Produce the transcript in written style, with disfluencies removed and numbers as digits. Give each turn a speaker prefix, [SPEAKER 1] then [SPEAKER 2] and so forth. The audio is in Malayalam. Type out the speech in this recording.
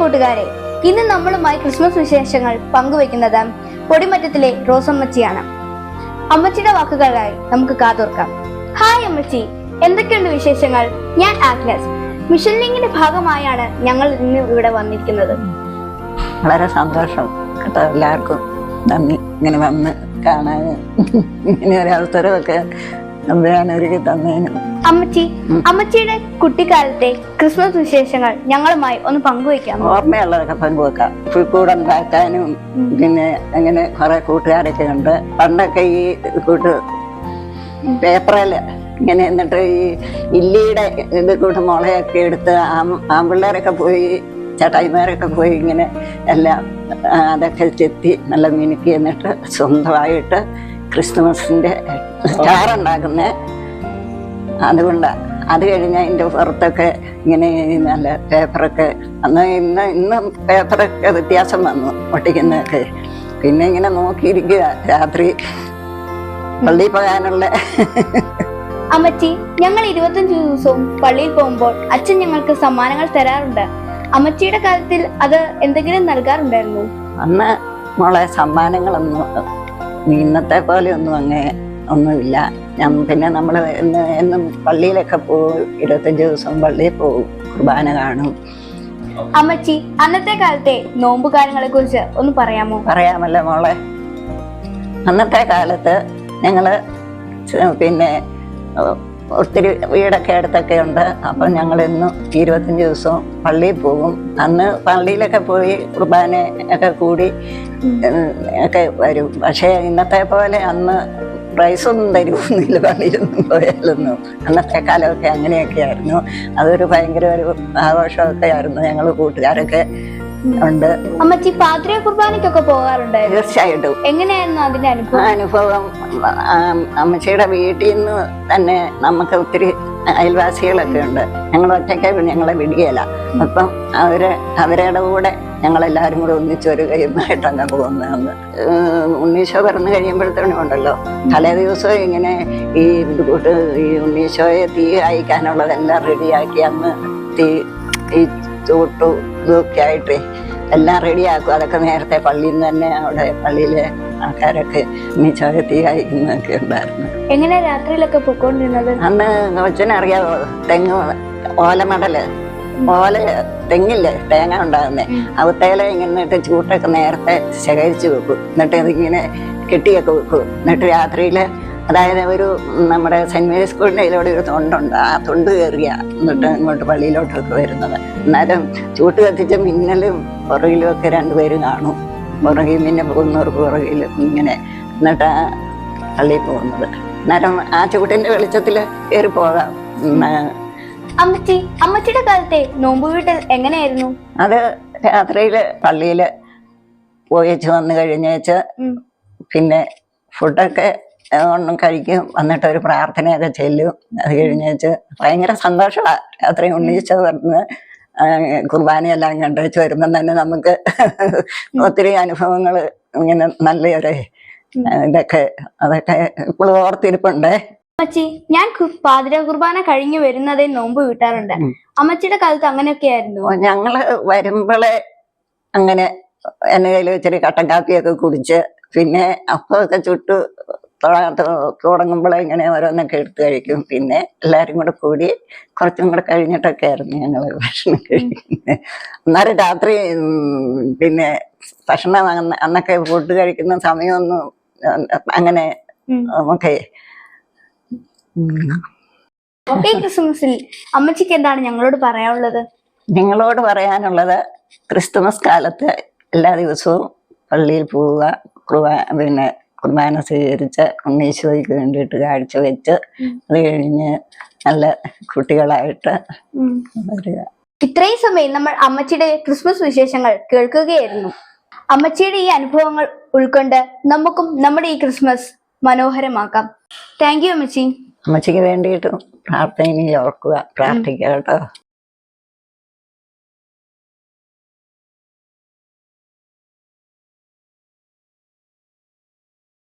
[SPEAKER 1] കൂട്ടുകാരെ, ഇന്ന് നമ്മളുമായി ക്രിസ്മസ് വിശേഷങ്ങൾ പങ്കുവെക്കുന്നത് പൊടിമറ്റത്തിലെ റോസമ്മച്ചിയാണ്. അമ്മച്ചിയുടെ വാക്കുകളായി നമുക്ക് കാതോർക്കാം. ഹായ് അമ്മച്ചി, എന്തൊക്കെയുണ്ട് വിശേഷങ്ങൾ? ഞാൻ ആഗ്നസ്. മിഷൻ ലിങ്കിന്റെ ഭാഗമായാണ് ഞങ്ങൾ ഇന്ന് ഇവിടെ വന്നിരിക്കുന്നത്.
[SPEAKER 2] വളരെ സന്തോഷം കേട്ടോ, എല്ലാവർക്കും നന്ദി ഇങ്ങനെ വന്ന് കാണാൻ, ഇങ്ങനെ ഒരവസരമൊക്കെ ഒരുക്കി തന്നതിന്.
[SPEAKER 1] അമ്മച്ചിയുടെ കുട്ടിക്കാലത്തെ ക്രിസ്മസ് വിശേഷങ്ങൾ ഞങ്ങളുമായി ഒന്ന് പങ്കുവെക്കാം.
[SPEAKER 2] ഓർമ്മയുള്ളതൊക്കെ പങ്കുവെക്കാം. പുൽക്കൂട് ഉണ്ടാക്കാനും പിന്നെ അങ്ങനെ കുറെ കൂട്ടുകാരൊക്കെ ഉണ്ട്. പണ്ടൊക്കെ ഈ കൂട്ട് പേപ്പറില് ഇങ്ങനെ എന്നിട്ട് ഈ ഇല്ലിയുടെ ഇത് കൂട്ട് മുളയൊക്കെ എടുത്ത് ആൺപിള്ളേരൊക്കെ പോയി ചേട്ടായിമാരൊക്കെ പോയി ഇങ്ങനെ എല്ലാം അതൊക്കെ ചെത്തി നല്ല മിനുക്കി എന്നിട്ട് സ്വന്തമായിട്ട് ക്രിസ്തുമസിന്റെ സ്റ്റാർ ഉണ്ടാക്കുന്നേ. അതുകൊണ്ടാണ്. അത് കഴിഞ്ഞാൽ അതിൻ്റെ പുറത്തൊക്കെ ഇങ്ങനെ നല്ല പേപ്പറൊക്കെ ഇന്ന് പേപ്പറൊക്കെ വ്യത്യാസം വന്നു ഒട്ടിക്കുന്നതൊക്കെ. പിന്നെ ഇങ്ങനെ നോക്കിയിരിക്കുക രാത്രി പള്ളിയിൽ പോകാനുള്ള.
[SPEAKER 1] അമ്മച്ചി, ഞങ്ങൾ 25 ദിവസവും പള്ളിയിൽ പോകുമ്പോൾ അച്ഛൻ ഞങ്ങൾക്ക് സമ്മാനങ്ങൾ തരാറുണ്ട്. അമ്മച്ചിയുടെ കാലത്തിൽ അത് എന്തെങ്കിലും നൽകാറുണ്ടായിരുന്നു?
[SPEAKER 2] അന്ന് മോളെ സമ്മാനങ്ങളൊന്നും ഇന്നത്തെ പോലെ ഒന്നുമില്ല. പിന്നെ നമ്മൾ എന്നും പള്ളിയിലൊക്കെ പോകും. 25 ദിവസം പള്ളിയിൽ പോകും, കുർബാന കാണും.
[SPEAKER 1] അമ്മച്ചി, അന്നത്തെ കാലത്തെ നോമ്പുകാലങ്ങളെ കുറിച്ച് ഒന്ന് പറയാമോ?
[SPEAKER 2] പറയാമല്ലോ മോളെ. അന്നത്തെ കാലത്ത് ഞങ്ങള് പിന്നെ ഒത്തിരി വീടൊക്കെ അടുത്തൊക്കെ ഉണ്ട്. അപ്പം ഞങ്ങളിന്നും 25 ദിവസവും പള്ളിയിൽ പോകും. അന്ന് പള്ളിയിലൊക്കെ പോയി കുർബാന ഒക്കെ കൂടി ഒക്കെ വരും. പക്ഷേ ഇന്നത്തെ പോലെ അന്ന് പ്രൈസൊന്നും തരുമൊന്നുമില്ല പള്ളിയിലൊന്നും പോയാലൊന്നും. അന്നത്തെ കാലമൊക്കെ അങ്ങനെയൊക്കെ ആയിരുന്നു. അതൊരു ഭയങ്കര ഒരു ആഘോഷമൊക്കെ ആയിരുന്നു. ഞങ്ങൾ കൂട്ടുകാരൊക്കെ ഉണ്ട്.
[SPEAKER 1] അമ്മച്ചി, പാതിര കുർബാനയ്ക്കൊക്കെ പോകാറുണ്ടായിരുന്നു?
[SPEAKER 2] തീർച്ചയായിട്ടും.
[SPEAKER 1] എങ്ങനെയായിരുന്നു അതിന്റെ
[SPEAKER 2] അനുഭവം? അമ്മച്ചിയുടെ വീട്ടിൽ നിന്ന് തന്നെ നമുക്ക് ഒത്തിരി അയൽവാസികളൊക്കെ ഉണ്ട്. ഞങ്ങൾ ഒറ്റയ്ക്ക് ഞങ്ങളെ വിടിയല. അപ്പം അവരുടെ കൂടെ ഞങ്ങളെല്ലാവരും കൂടെ ഒന്നിച്ചൊരു കൈമായിട്ടങ്ങ് പോകുന്നതാണ്. ഉണ്ണീശോ പിറന്നു കഴിയുമ്പോഴത്തേനും ഉണ്ടല്ലോ, തലേ ദിവസം ഇങ്ങനെ ഈ ഉണ്ണീശോയെ തീ അയക്കാനുള്ളതെല്ലാം റെഡിയാക്കി അന്ന് ഈ ചൂട്ടു ഇതൊക്കെ ആയിട്ട് എല്ലാം റെഡിയാക്കും. അതൊക്കെ നേരത്തെ പള്ളിയിൽ നിന്ന് തന്നെ അവിടെ പള്ളിയിലെ ആൾക്കാരൊക്കെ ഉണ്ണീശോയെ തീ അയക്കുന്നതൊക്കെ ഉണ്ടായിരുന്നു.
[SPEAKER 1] എങ്ങനെ രാത്രിയിലൊക്കെ പൊക്കോണ്ടിരുന്നത്?
[SPEAKER 2] അന്ന് കൊച്ചിനറിയാവോ, ഓലമടല് തെങ്ങില്ലേ തേങ്ങ ഉണ്ടാകുന്നേ, അവത്തേല ഇങ്ങനെ ചൂട്ടൊക്കെ നേരത്തെ ശേഖരിച്ച് വെക്കും. എന്നിട്ട് ഇതിങ്ങനെ കെട്ടിയൊക്കെ വെക്കും. എന്നിട്ട് രാത്രിയില്, അതായത് ഒരു നമ്മുടെ സെന്റ് മേരീസ് സ്കൂളിന്റെ അതിലൂടെ ഒരു തൊണ്ടുണ്ട്, ആ തൊണ്ട് കയറിയ എന്നിട്ട് ഇങ്ങോട്ട് പള്ളിയിലോട്ടൊക്കെ വരുന്നത്. എന്നാലും ചൂട്ട് കത്തിച്ച മിന്നലും പുറകിലും ഒക്കെ രണ്ടുപേരും കാണും. പുറകിൽ പിന്നെ പോകുന്നവർക്ക് പുറകിലും ഇങ്ങനെ എന്നിട്ട് പള്ളിയിൽ പോകുന്നത്. അന്നേരം ആ ചൂട്ടിന്റെ വെളിച്ചത്തിൽ കയറി പോകാം.
[SPEAKER 1] അമ്മച്ചിയുടെ കാലത്തെ നോമ്പ് വീട്ടിൽ എങ്ങനെയായിരുന്നു?
[SPEAKER 2] അത് രാത്രിയില് പള്ളിയില് പോയിച്ച് വന്നു കഴിഞ്ഞേച്ച് പിന്നെ ഫുഡൊക്കെ ഒന്നും കഴിക്കും. എന്നിട്ട് ഒരു പ്രാർത്ഥനയൊക്കെ ചെല്ലും. അത് കഴിഞ്ഞേച്ച് ഭയങ്കര സന്തോഷമാണ്. രാത്രി ഉണ്ണീശോ പറഞ്ഞ് കുർബാനയെല്ലാം കണ്ടുവച്ച് വരുമ്പം തന്നെ നമുക്ക് ഒത്തിരി അനുഭവങ്ങൾ ഇങ്ങനെ നല്ലൊരു അതൊക്കെ ഇപ്പോൾ ഓർത്തിരിപ്പുണ്ടേ.
[SPEAKER 1] അമ്മച്ചി, ഞാൻ പാതിര കുർബാന കഴിഞ്ഞു വരുന്നതേ നോമ്പ് വീട്ടാറുണ്ട്. അമ്മച്ചിയുടെ കാലത്ത് അങ്ങനെയൊക്കെ ആയിരുന്നു?
[SPEAKER 2] ഞങ്ങള് വരുമ്പോളെ അങ്ങനെ എന്നെ കയ്യിൽ ഇച്ചിരി കട്ടൻ കാപ്പിയൊക്കെ കുടിച്ച് പിന്നെ അപ്പമൊക്കെ ചുട്ട് തുടങ്ങുമ്പോഴേ ഇങ്ങനെ ഓരോന്നൊക്കെ എടുത്ത് കഴിക്കും. പിന്നെ എല്ലാവരും കൂടെ കൂടി കുറച്ചും കൂടെ കഴിഞ്ഞിട്ടൊക്കെ ആയിരുന്നു ഞങ്ങൾ ഭക്ഷണം കഴിക്കുന്നത്. അന്നേരം രാത്രി പിന്നെ ഭക്ഷണം അന്നൊക്കെ ഫുഡ് കഴിക്കുന്ന സമയമൊന്നും അങ്ങനെ നമുക്ക്.
[SPEAKER 1] ഈ ക്രിസ്മസിൽ അമ്മച്ചിക്ക് എന്താണ് ഞങ്ങളോട് പറയാനുള്ളത്?
[SPEAKER 2] നിങ്ങളോട് പറയാനുള്ളത്, ക്രിസ്തുമസ് കാലത്ത് എല്ലാ ദിവസവും പള്ളിയിൽ പോവുക, പിന്നെ കുർബാന സ്വീകരിച്ച് ഉണ്ണീശോയ്ക്ക് വേണ്ടിയിട്ട് കാഴ്ച വെച്ച് അത് കഴിഞ്ഞ് നല്ല കുട്ടികളായിട്ട് വരിക.
[SPEAKER 1] ഇത്രയും സമയം നമ്മൾ അമ്മച്ചിയുടെ ക്രിസ്മസ് വിശേഷങ്ങൾ കേൾക്കുകയായിരുന്നു. അമ്മച്ചിയുടെ ഈ അനുഭവങ്ങൾ ഉൾക്കൊണ്ട് നമുക്കും നമ്മുടെ ഈ ക്രിസ്മസ് മനോഹരമാക്കാം. താങ്ക് യു അമ്മച്ചി.
[SPEAKER 2] അമ്മച്ചിക്ക് വേണ്ടിയിട്ടും പ്രാർത്ഥനയിൽ ഓർക്കുക, പ്രാർത്ഥിക്കുക കേട്ടോ.